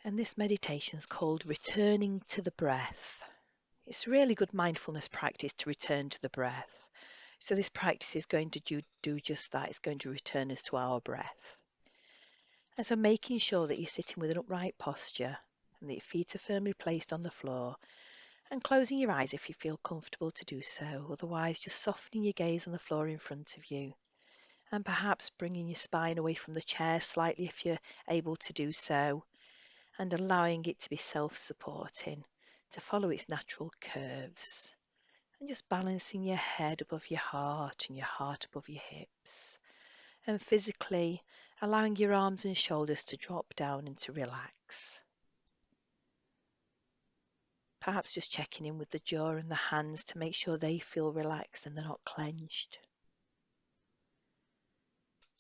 And this meditation is called returning to the breath. It's a really good mindfulness practice to return to the breath. So this practice is going to do just that. It's going to return us to our breath. And so making sure that you're sitting with an upright posture and that your feet are firmly placed on the floor, and closing your eyes if you feel comfortable to do so. Otherwise, just softening your gaze on the floor in front of you, and perhaps bringing your spine away from the chair slightly if you're able to do so, and allowing it to be self-supporting, to follow its natural curves, and just balancing your head above your heart and your heart above your hips, and physically allowing your arms and shoulders to drop down and to relax. Perhaps just checking in with the jaw and the hands to make sure they feel relaxed and they're not clenched.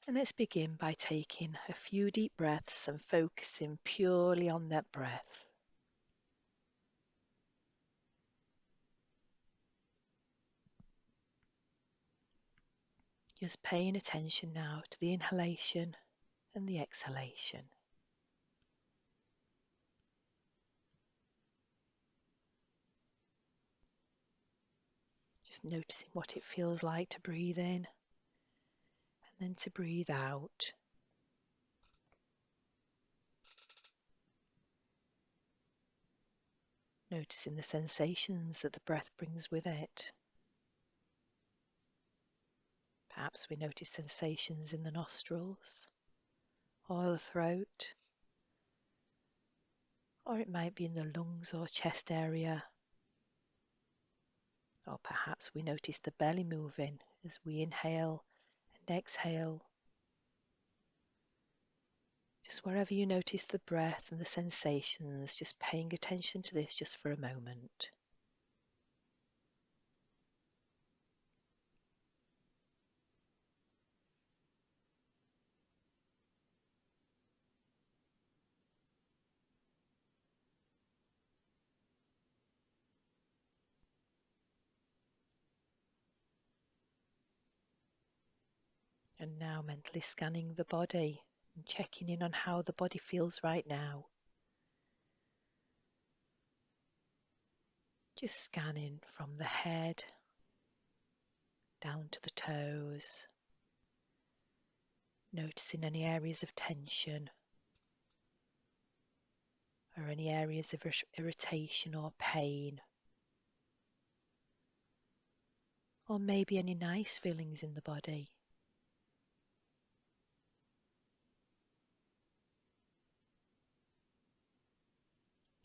And let's begin by taking a few deep breaths and focusing purely on that breath. Just paying attention now to the inhalation and the exhalation. Just noticing what it feels like to breathe in and then to breathe out. Noticing the sensations that the breath brings with it. Perhaps we notice sensations in the nostrils or the throat, or it might be in the lungs or chest area, or perhaps we notice the belly moving as we inhale and exhale. Just wherever you notice the breath and the sensations, just paying attention to this just for a moment. And now mentally scanning the body and checking in on how the body feels right now. Just scanning from the head down to the toes, noticing any areas of tension or any areas of irritation or pain, or maybe any nice feelings in the body.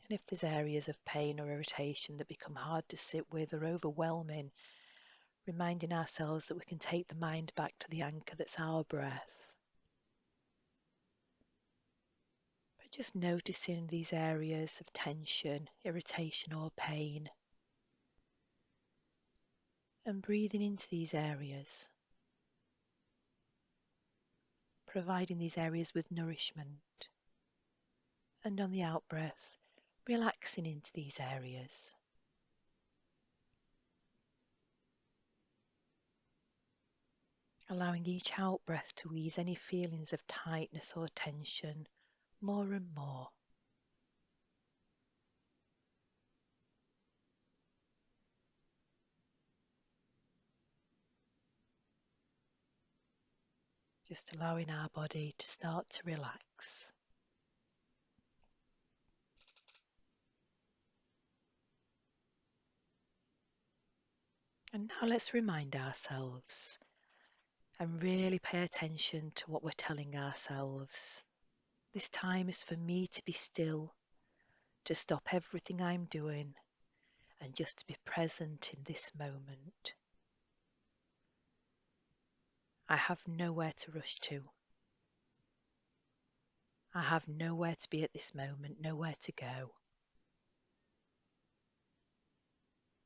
And if there's areas of pain or irritation that become hard to sit with or overwhelming, reminding ourselves that we can take the mind back to the anchor that's our breath. But just noticing these areas of tension, irritation or pain, and breathing into these areas, providing these areas with nourishment, and on the out-breath, relaxing into these areas. Allowing each out-breath to ease any feelings of tightness or tension more and more. Just allowing our body to start to relax. And now let's remind ourselves and really pay attention to what we're telling ourselves. This time is for me to be still, to stop everything I'm doing, and just to be present in this moment. I have nowhere to rush to. I have nowhere to be at this moment, nowhere to go.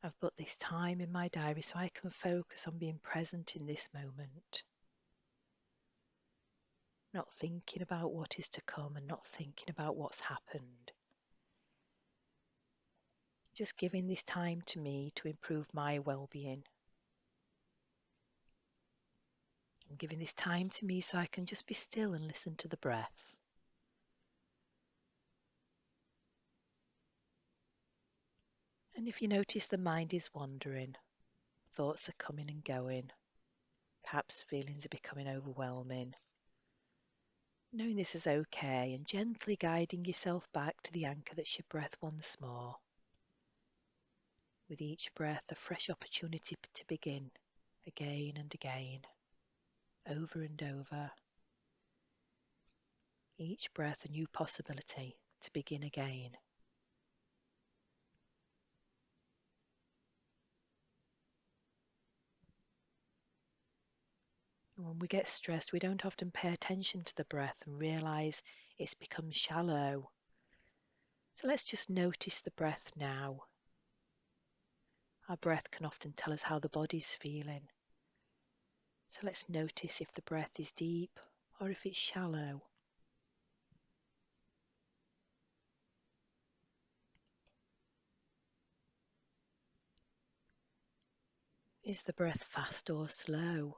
I've put this time in my diary so I can focus on being present in this moment. Not thinking about what is to come and not thinking about what's happened. Just giving this time to me to improve my well-being. I'm giving this time to me so I can just be still and listen to the breath. And if you notice the mind is wandering, thoughts are coming and going, perhaps feelings are becoming overwhelming, knowing this is okay and gently guiding yourself back to the anchor that's your breath once more. With each breath, a fresh opportunity to begin again and again, over and over. Each breath, a new possibility to begin again. When we get stressed, we don't often pay attention to the breath and realize it's become shallow. So let's just notice the breath now. Our breath can often tell us how the body's feeling. So let's notice if the breath is deep or if it's shallow. Is the breath fast or slow?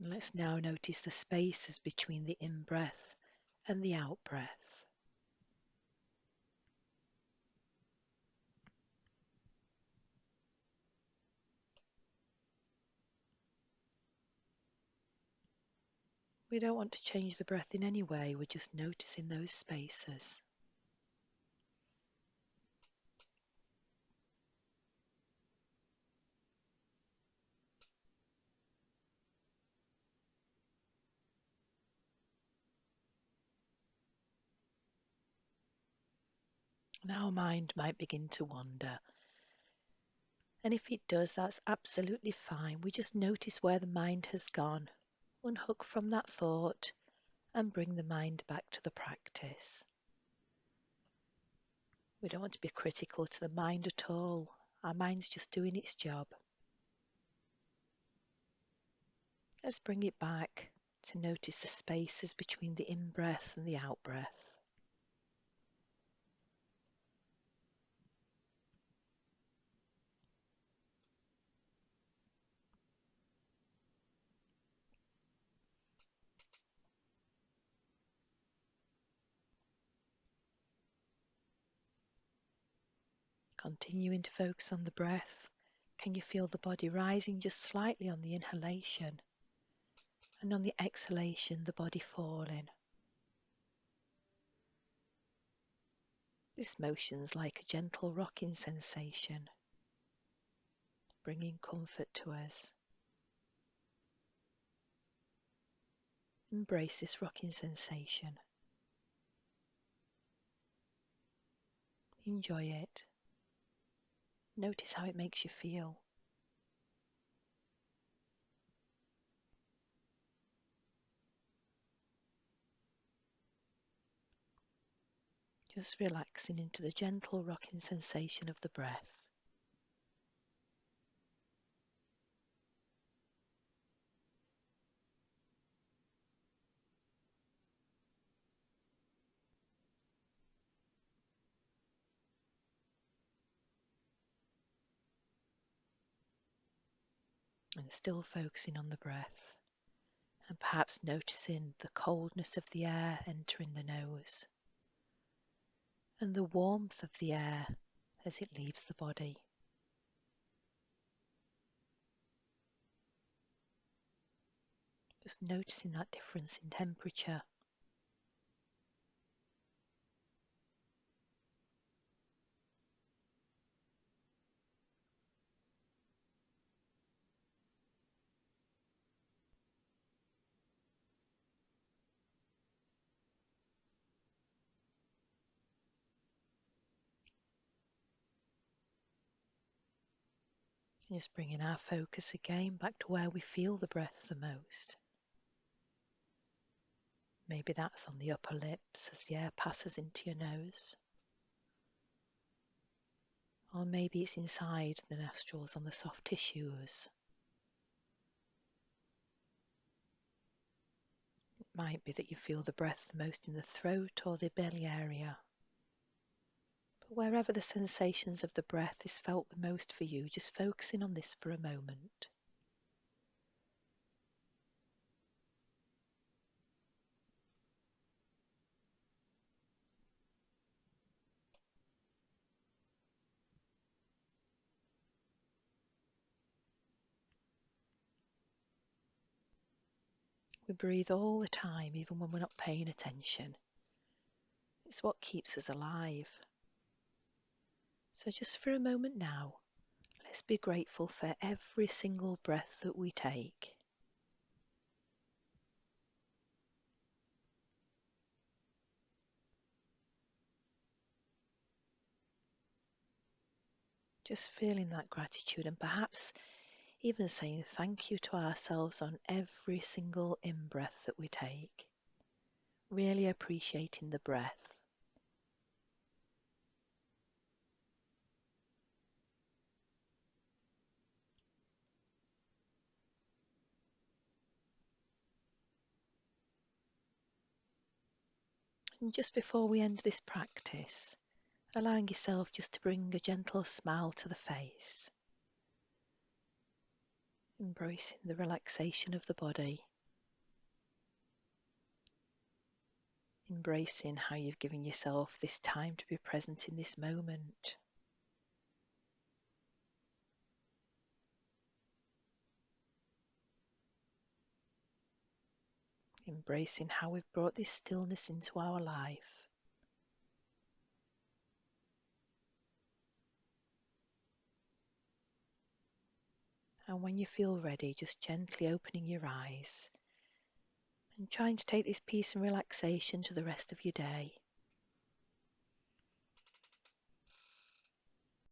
Let's now notice the spaces between the in-breath and the out-breath. We don't want to change the breath in any way, we're just noticing those spaces. And our mind might begin to wander. And if it does, that's absolutely fine. We just notice where the mind has gone, unhook from that thought, and bring the mind back to the practice. We don't want to be critical to the mind at all. Our mind's just doing its job. Let's bring it back to notice the spaces between the in-breath and the out-breath. Continuing to focus on the breath, can you feel the body rising just slightly on the inhalation, and on the exhalation, the body falling? This motion's like a gentle rocking sensation, bringing comfort to us. Embrace this rocking sensation. Enjoy it. Notice how it makes you feel. Just relaxing into the gentle rocking sensation of the breath. And still focusing on the breath. And perhaps noticing the coldness of the air entering the nose. And the warmth of the air as it leaves the body. Just noticing that difference in temperature. And just bringing our focus again back to where we feel the breath the most. Maybe that's on the upper lips as the air passes into your nose. Or maybe it's inside the nostrils on the soft tissues. It might be that you feel the breath the most in the throat or the belly area. But wherever the sensations of the breath is felt the most for you, just focusing on this for a moment. We breathe all the time, even when we're not paying attention. It's what keeps us alive. So just for a moment now, let's be grateful for every single breath that we take. Just feeling that gratitude and perhaps even saying thank you to ourselves on every single in-breath that we take. Really appreciating the breath. And just before we end this practice, allowing yourself just to bring a gentle smile to the face, embracing the relaxation of the body, embracing how you've given yourself this time to be present in this moment. Embracing how we've brought this stillness into our life. And when you feel ready, just gently opening your eyes and trying to take this peace and relaxation to the rest of your day.